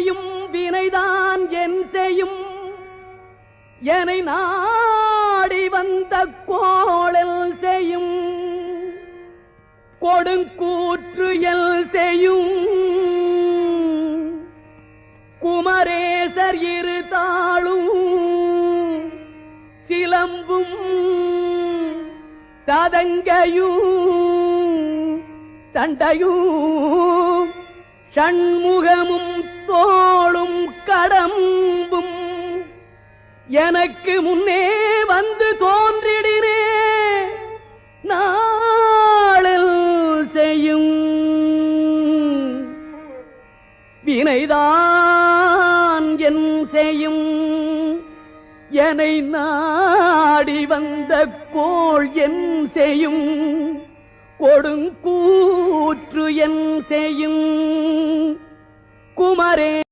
செய்யும் வினைதான் என் செய்யும் என்னை நாடி வந்த கோளல் செய்யும் கொடுங்கூற்று எல் செய்யும் குமரேசர் இரு தாளும் சிலம்பும் சதங்கையும் தண்டையும் ஷண்முகமும் தோளும் கடம்பும் எனக்கு முன்னே வந்து தோன்றிடினே நாளில் செய்யும் வினைதான் என் செய்யும் என்னை நாடி வந்த கோள் என் செய்யும் கொடுங்கூற்று என் செய்யும் குமரே